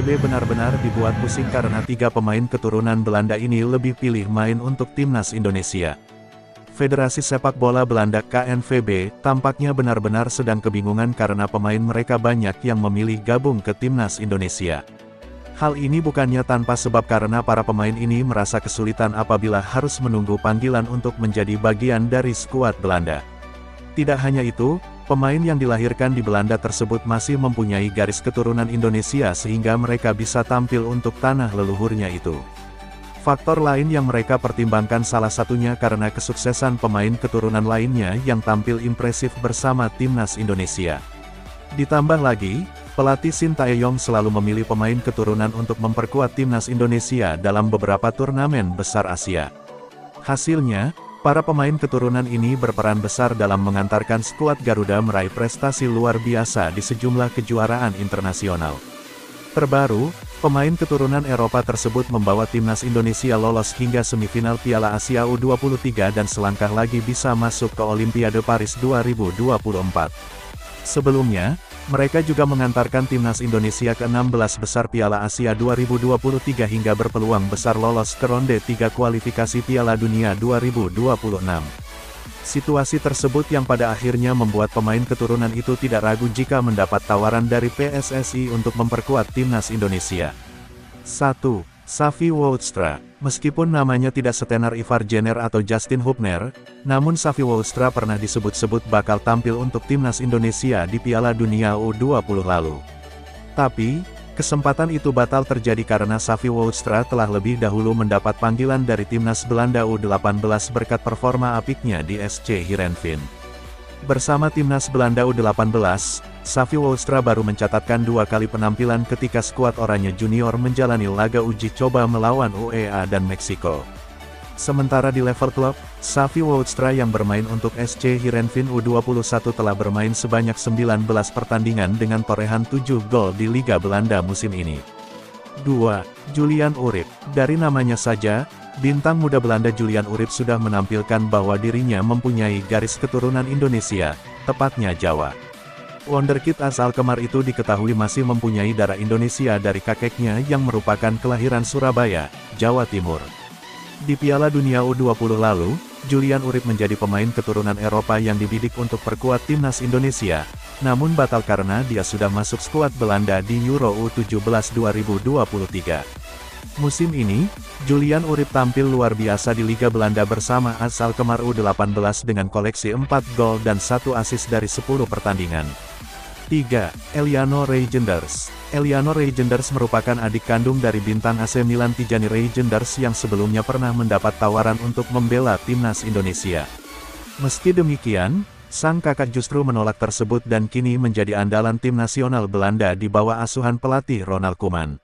KNVB benar-benar dibuat pusing karena 3 pemain keturunan Belanda ini lebih pilih main untuk timnas Indonesia. Federasi Sepak Bola Belanda KNVB tampaknya benar-benar sedang kebingungan karena pemain mereka banyak yang memilih gabung ke timnas Indonesia. Hal ini bukannya tanpa sebab karena para pemain ini merasa kesulitan apabila harus menunggu panggilan untuk menjadi bagian dari skuad Belanda. Tidak hanya itu, pemain yang dilahirkan di Belanda tersebut masih mempunyai garis keturunan Indonesia sehingga mereka bisa tampil untuk tanah leluhurnya itu. Faktor lain yang mereka pertimbangkan salah satunya karena kesuksesan pemain keturunan lainnya yang tampil impresif bersama timnas Indonesia. Ditambah lagi, pelatih Shin Tae-yong selalu memilih pemain keturunan untuk memperkuat timnas Indonesia dalam beberapa turnamen besar Asia. Hasilnya, para pemain keturunan ini berperan besar dalam mengantarkan skuad Garuda meraih prestasi luar biasa di sejumlah kejuaraan internasional. Terbaru, pemain keturunan Eropa tersebut membawa timnas Indonesia lolos hingga semifinal Piala Asia U23 dan selangkah lagi bisa masuk ke Olimpiade Paris 2024. Sebelumnya, mereka juga mengantarkan timnas Indonesia ke 16 besar Piala Asia 2023 hingga berpeluang besar lolos ke ronde 3 kualifikasi Piala Dunia 2026. Situasi tersebut yang pada akhirnya membuat pemain keturunan itu tidak ragu jika mendapat tawaran dari PSSI untuk memperkuat timnas Indonesia. 1. Xavi Woudstra. Meskipun namanya tidak setenar Ivar Jenner atau Justin Hubner, namun Xavi Woudstra pernah disebut-sebut bakal tampil untuk timnas Indonesia di Piala Dunia U20 lalu. Tapi, kesempatan itu batal terjadi karena Xavi Woudstra telah lebih dahulu mendapat panggilan dari timnas Belanda U18 berkat performa apiknya di SC Heerenveen. Bersama timnas Belanda U18, Xavi Woudstra baru mencatatkan 2 kali penampilan ketika skuad Oranye Junior menjalani laga uji coba melawan UEA dan Meksiko. Sementara di level klub, Xavi Woudstra yang bermain untuk SC Heerenveen U21 telah bermain sebanyak 19 pertandingan dengan torehan 7 gol di Liga Belanda musim ini. 2. Julian Urip. Dari namanya saja, bintang muda Belanda Julian Urip sudah menampilkan bahwa dirinya mempunyai garis keturunan Indonesia, tepatnya Jawa. Wonderkid asal Kemar itu diketahui masih mempunyai darah Indonesia dari kakeknya yang merupakan kelahiran Surabaya, Jawa Timur. Di Piala Dunia U20 lalu, Julian Urip menjadi pemain keturunan Eropa yang dibidik untuk perkuat timnas Indonesia, namun batal karena dia sudah masuk skuad Belanda di Euro U17 2023. Musim ini, Julian Urip tampil luar biasa di Liga Belanda bersama asal Kemar U18 dengan koleksi 4 gol dan 1 assist dari 10 pertandingan. 3. Eliano Reijnders. Eliano Reijnders merupakan adik kandung dari bintang AC Milan Tijani Reijnders yang sebelumnya pernah mendapat tawaran untuk membela timnas Indonesia. Meski demikian, sang kakak justru menolak tersebut dan kini menjadi andalan tim nasional Belanda di bawah asuhan pelatih Ronald Koeman.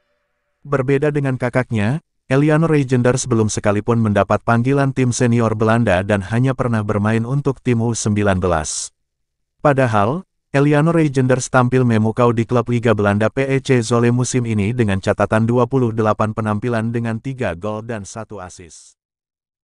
Berbeda dengan kakaknya, Eliano Reijnders belum sekalipun mendapat panggilan tim senior Belanda dan hanya pernah bermain untuk tim U19. Padahal, Eliano Reijnders tampil memukau di klub Liga Belanda PEC Zwolle musim ini dengan catatan 28 penampilan dengan 3 gol dan 1 assist.